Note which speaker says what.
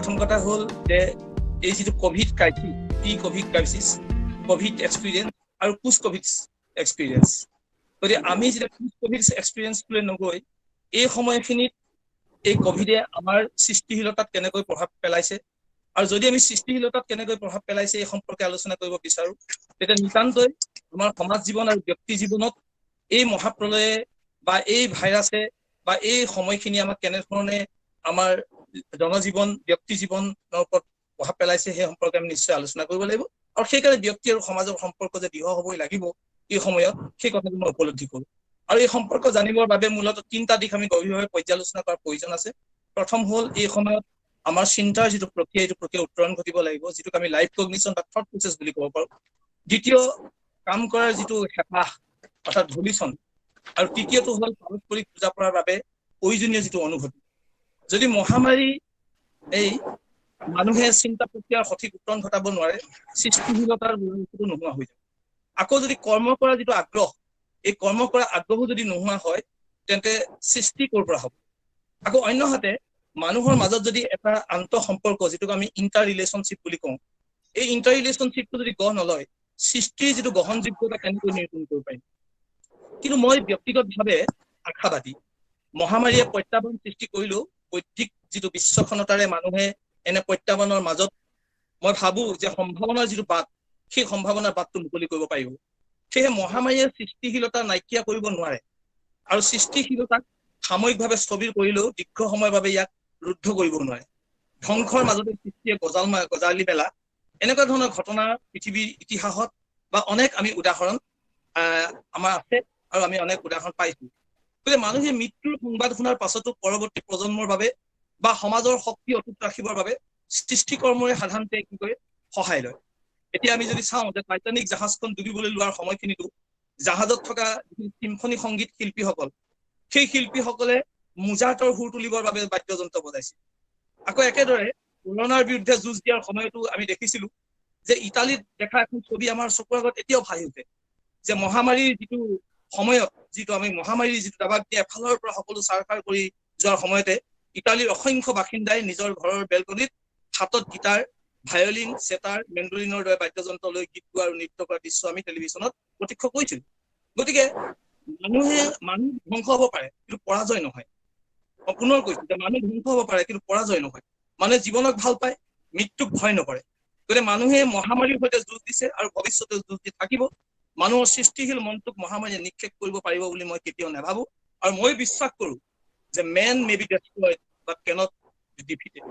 Speaker 1: প্ৰথম কথা হ'ল যে এই যিটো Covid crisis, pre Covid crisis, Covid experience আৰু পোষ্ট কোভিড এক্সপিৰিয়েঞ্চ, গতিকে আমি যেতিয়া পোষ্ট কোভিড এক্সপিৰিয়েঞ্চটোলৈ নগৈ এই সময়খিনিত এই কোভিডে আমাৰ সৃষ্টিশীলতাত কেনেকৈ প্ৰভাৱ পেলাইছে আৰু যদি আমি সৃষ্টিশীলতাত কেনেকৈ প্ৰভাৱ পেলাইছে এই সম্পৰ্কে আলোচনা কৰিব বিচাৰো, তেতিয়া নিতান্তই আমাৰ সমাজ জীৱন আৰু ব্যক্তি জীৱনত এই মহাপ্ৰলয়ে বা এই ভাইৰাছে বা এই সময়খিনি আমাক কেনেধৰণে আমাৰ জনজীৱন ব্যক্তি জীৱনৰ ওপৰত প্ৰভাৱ পেলাইছে সেই সম্পৰ্কে আমি নিশ্চয় আলোচনা কৰিব লাগিব। আৰু সেইকাৰণে ব্যক্তি আৰু সমাজৰ সম্পৰ্ক যে দৃঢ় হ'বই লাগিব এই সময়ত, সেই কথাটো মই উপলব্ধি কৰোঁ। আৰু এই সম্পৰ্ক জানিবৰ বাবে মূলতঃ তিনিটা দিশ আমি গভীৰভাৱে পৰ্যালোচনা কৰাৰ প্ৰয়োজন আছে। প্ৰথম হ'ল এই সময়ত আমাৰ চিন্তাৰ যিটো প্ৰক্ৰিয়া, এইটো প্ৰক্ৰিয়া উত্তৰণ ঘটিব লাগিব, যিটোক আমি লাইফ কগনিশ্যন বা থট প্ৰচেছ বুলি ক'ব পাৰোঁ। দ্বিতীয়, কাম কৰাৰ যিটো হেঁপাহ অৰ্থাৎ ভলিউশ্যন, আৰু তৃতীয়টো হ'ল পাৰস্পৰিক বুজাপৰাৰ বাবে প্ৰয়োজনীয় যিটো অনুভূতি। যদি মহামাৰী এই মানুহে চিন্তা প্ৰক্ৰিয়াৰ সঠিক উত্তৰণ ঘটাব নোৱাৰে, সৃষ্টিশীলতাৰ বস্তুটো নোহোৱা হৈ যায়। আকৌ যদি কৰ্ম কৰাৰ যিটো আগ্ৰহ, এই কৰ্ম কৰাৰ আগ্ৰহো যদি নোহোৱা হয়, তেন্তে সৃষ্টি ক'ৰ পৰা হ'ব? আকৌ অন্যহাতে মানুহৰ মাজত যদি এটা আন্তঃ সম্পৰ্ক, যিটোক আমি ইণ্টাৰ ৰিলেশ্যনশ্বিপ বুলি কওঁ, এই ইণ্টাৰ ৰিলেশ্যনশ্বিপটো যদি গঢ় নলয়, সৃষ্টিৰ যিটো গ্ৰহণযোগ্যতা কেনেকৈ নিৰূপণ কৰিব পাৰিম? কিন্তু মই ব্যক্তিগতভাৱে আশাবাদী। মহামাৰীয়ে প্ৰত্যাহ্বান সৃষ্টি কৰিলেও বৌদ্ধিক যিটো বিশ্বক্ষণতাৰে মানুহে এনে প্ৰত্যাহ্বানৰ মাজত মই ভাবো যে সম্ভাৱনাৰ যিটো বাট, সেই সম্ভাৱনাৰ বাটটো মুকলি কৰিব পাৰিব। সেয়েহে মহামাৰীয়ে সৃষ্টিশীলতা নাইকিয়া কৰিব নোৱাৰে, আৰু সৃষ্টিশীলতাক সাময়িকভাৱে স্থবিৰ কৰিলেও দীৰ্ঘ সময়ৰ বাবে ইয়াক ৰুদ্ধ কৰিব নোৱাৰে। ধ্বংসৰ মাজতে সৃষ্টিয়ে গজালি মেলা এনেকুৱা ধৰণৰ ঘটনা পৃথিৱীৰ ইতিহাসত বা অনেক আমি উদাহৰণ আমাৰ আছে, আৰু আমি অনেক উদাহৰণ পাইছো। গতিকে মানুহে মৃত্যুৰ সংবাদ শুনাৰ পাছতো পৰৱৰ্তী প্ৰজন্মৰ বাবে বা সমাজৰ শক্তি অটুট ৰাখিবৰ বাবে সৃষ্টিকৰ্মৰে সাধাৰণতে কি কৰে, সহায় লয়। এতিয়া আমি যদি চাওঁ যে টাইটানিক জাহাজখন ডুবিবলৈ লোৱাৰ সময়খিনিতো জাহাজত থকা চিম্ফনী সংগীত শিল্পীসকল, সেই শিল্পীসকলে মোজাৰ্টৰ সুৰ তুলিবৰ বাবে বাদ্যযন্ত্ৰ বজাইছিল। আকৌ একেদৰে কৰোনাৰ বিৰুদ্ধে যুঁজ দিয়াৰ সময়তো আমি দেখিছিলো যে ইটালীত দেখা এখন ছবি আমাৰ চকুৰ আগত এতিয়াও ভাহি উঠে, যে মহামাৰীৰ যিটো সময়ত, যিটো আমি মহামাৰীৰ যিটো দাবাক দিয়ে এফালৰ পৰা সকলো চাৰখাৰ কৰি যোৱাৰ সময়তে ইটালীৰ অসংখ্য বাসিন্দাই নিজৰ ঘৰৰ বেলকনিত হাতত গীটাৰ, ভায়লিন, চেতাৰ, মেণ্ডলিনৰ দৰে বাদ্যযন্ত্ৰ লৈ গীত গোৱা আৰু নৃত্য কৰা দৃশ্য আমি টেলিভিশ্যনত প্ৰত্যক্ষ কৰিছিলো। গতিকে মানুহ ধ্বংস হ'ব পাৰে, কিন্তু পৰাজয় নহয়। মই পুনৰ কৈছো যে মানুহ ধ্বংস হ'ব পাৰে, কিন্তু পৰাজয় নহয়। মানুহে জীৱনক ভাল পায়, মৃত্যুক ভয় নকৰে। গতিকে মানুহে মহামাৰীৰ সৈতে যুঁজ দিছে আৰু ভৱিষ্যতে যুঁজ দি থাকিব। মানুহৰ সৃষ্টিশীল মনটোক মহামাৰীয়ে নিক্ষেপ কৰিব পাৰিব বুলি মই কেতিয়াও নাভাবো, আৰু মই বিশ্বাস কৰো যে man may be destroyed but cannot be defeated.